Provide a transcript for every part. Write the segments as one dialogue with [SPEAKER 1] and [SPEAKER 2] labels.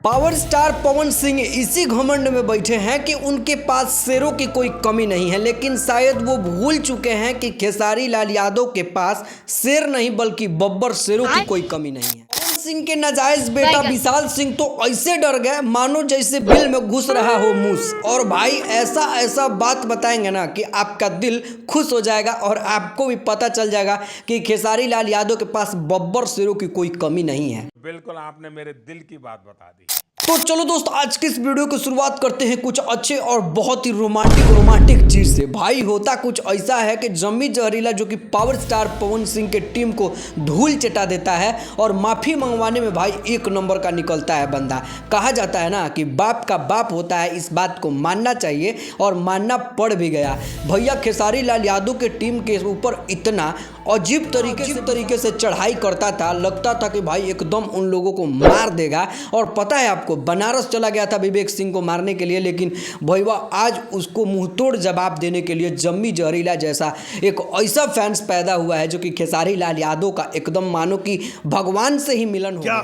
[SPEAKER 1] Power star Pawan Singh इसी घमंड में बैठे हैं कि उनके पास शेरों की कोई कमी नहीं है, लेकिन शायद वो भूल चुके हैं कि खेसारी लाल यादव के पास शेर नहीं बल्कि बब्बर शेरों की कोई कमी नहीं है। पवन सिंह के नाजायज बेटा विशाल सिंह तो ऐसे डर गए मानो जैसे बिल में घुस रहा हो मूस। और भाई ऐसा ऐसा बात बताएंगे ना कि आपका दिल खुश हो जाएगा और आपको भी पता चल जाएगा कि खेसारी लाल यादव के पास बब्बर शेरों की कोई कमी नहीं है।
[SPEAKER 2] बिल्कुल आपने मेरे दिल की बात बता दी।
[SPEAKER 1] तो चलो दोस्त, आज की इस वीडियो की शुरुआत करते हैं कुछ अच्छे और बहुत ही रोमांटिक चीज से। भाई होता कुछ ऐसा है कि जम्मी जहरीला जो कि पावर स्टार पवन सिंह के टीम को धूल चटा देता है और माफी मंगवाने में भाई एक नंबर का निकलता है बंदा। कहा जाता है ना कि बाप का बाप होता है, इस बात को मानना चाहिए और मानना पड़ भी गया। भैया खेसारी लाल यादव के टीम के ऊपर इतना अजीब तरीके से चढ़ाई करता था, लगता था कि भाई एकदम उन लोगों को मार देगा। और पता है आपको, बनारस चला गया था विवेक सिंह को मारने के लिए, लेकिन भैया आज उसको मुंहतोड़ जवाब देने के लिए जम्मी जहरीला जैसा एक ऐसा फैंस पैदा हुआ है जो कि खेसारी लाल यादव का एकदम मानो कि भगवान से ही मिलन हो गया।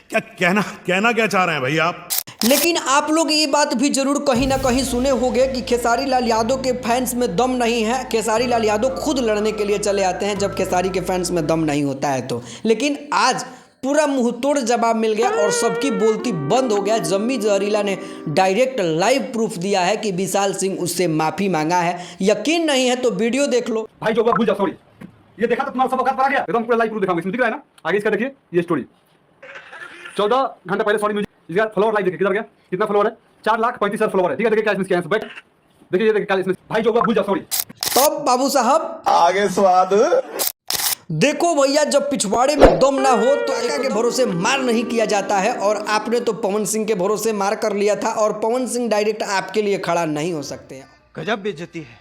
[SPEAKER 3] क्या कहना क्या चाह रहे हैं भैया आप?
[SPEAKER 1] लेकिन आप लोग ये बात भी जरूर कहीं ना कहीं सुने होंगे कि खेसारी लाल यादव के फैंस में दम नहीं है। खेसारी लाल यादव खुद लड़ने के लिए चले आते हैं जब खेसारी के फैंस में दम नहीं होता है तो। लेकिन आज पूरा मुंहतोड़ जवाब मिल गया और सबकी बोलती बंद हो गया। जम्मी जहरीला ने डायरेक्ट लाइव प्रूफ दिया है कि विशाल सिंह उससे माफी मांगा है। यकीन नहीं है तो वीडियो देख लो।
[SPEAKER 4] भाई जो भूल जाओ, सॉरी, ये देखा तो तुम्हारा सब औकात पर आ गया। एकदम पूरा लाइव प्रूफ दिखाऊंगा, इसमें दिख रहा है ना, आगे इसका देखिए ये स्टोरी 14 घंटे पहले। सॉरी म्यूजिक, इसका फॉलोअर लाइव देखिए किधर गया, कितना फॉलोअर है, 4,35,000 फॉलोअर है। ठीक है, देखिए क्या इसमें क्या है, बैक देखिए, ये देखिए क्या इसमें। भाई जो भूल जाओ, सॉरी।
[SPEAKER 1] तब बाबू साहब
[SPEAKER 3] आगे स्वाद।
[SPEAKER 1] देखो भैया, जब पिछवाड़े में दम ना हो तो एका के भरोसे मार नहीं किया जाता है। और आपने तो पवन सिंह के भरोसे मार कर लिया था और पवन सिंह डायरेक्ट आपके लिए खड़ा नहीं हो सकते।
[SPEAKER 5] गजब बेइज्जती है,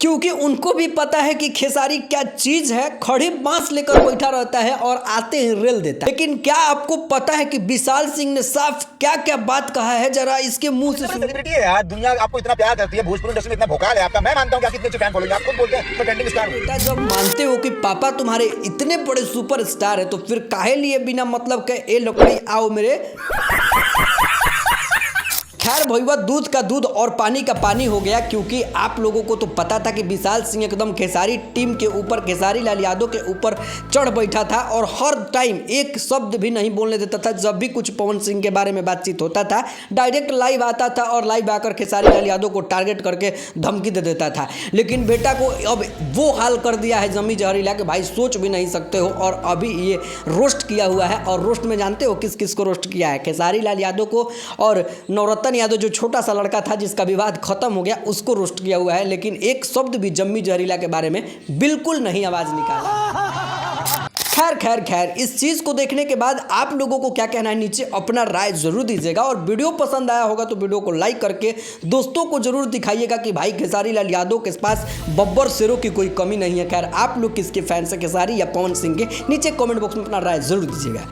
[SPEAKER 1] क्योंकि उनको भी पता है कि खेसारी क्या चीज है। खड़े बांस लेकर बैठा रहता है और आते ही रेल देता है। लेकिन क्या आपको पता है कि विशाल सिंह ने साफ क्या क्या बात कहा है, जरा इसके मुंह से सुनिए।
[SPEAKER 6] सेलिब्रिटी है यार, दुनिया आपको इतना प्यार करती है, भोजपुरी इंडस्ट्री में इतना भोकाल है आपका। मैं मानता हूं कि आप कितने अच्छे फैन फॉलोइंग, आप खुद बोलते हैं मैं ट्रेंडिंग स्टार हूं।
[SPEAKER 1] बेटा, जब मानते हो कि पापा तुम्हारे इतने बड़े सुपर स्टार है तो फिर काहे लिए बिना मतलब के ए लकड़ी आओ मेरे। खैर भैया, दूध का दूध और पानी का पानी हो गया, क्योंकि आप लोगों को तो पता था कि विशाल सिंह एकदम खेसारी टीम के ऊपर, खेसारी लाल यादव के ऊपर चढ़ बैठा था और हर टाइम एक शब्द भी नहीं बोलने देता था। जब भी कुछ पवन सिंह के बारे में बातचीत होता था डायरेक्ट लाइव आता था और लाइव आकर खेसारी लाल यादव को टारगेट करके धमकी दे देता था। लेकिन बेटा को अब वो हाल कर दिया है जम्मी जहरीला के भाई सोच भी नहीं सकते हो। और अभी ये रोस्ट किया हुआ है, और रोस्ट में जानते हो किस किस को रोस्ट किया है? खेसारी लाल यादव को और नवरत्न यादव जो छोटा सा लड़का था जिसका विवाद खत्म हो गया, उसको रोस्ट किया हुआ है। लेकिन एक शब्द भी जम्मी जहरीला के बारे में बिल्कुल नहीं आवाज निकाला। खैर इस चीज को देखने के बाद आप लोगों को क्या कहना है नीचे अपना राय जरूर दीजिएगा। और वीडियो पसंद आया होगा तो वीडियो को लाइक करके दोस्तों को जरूर दिखाइएगा कि भाई खेसारी लाल यादव के पास बब्बर शेरों की कोई कमी नहीं है। खैर आप लोग किसके फैन से, खेसारी या पवन सिंह के? नीचे कमेंट बॉक्स में अपना राय जरूर दीजिएगा।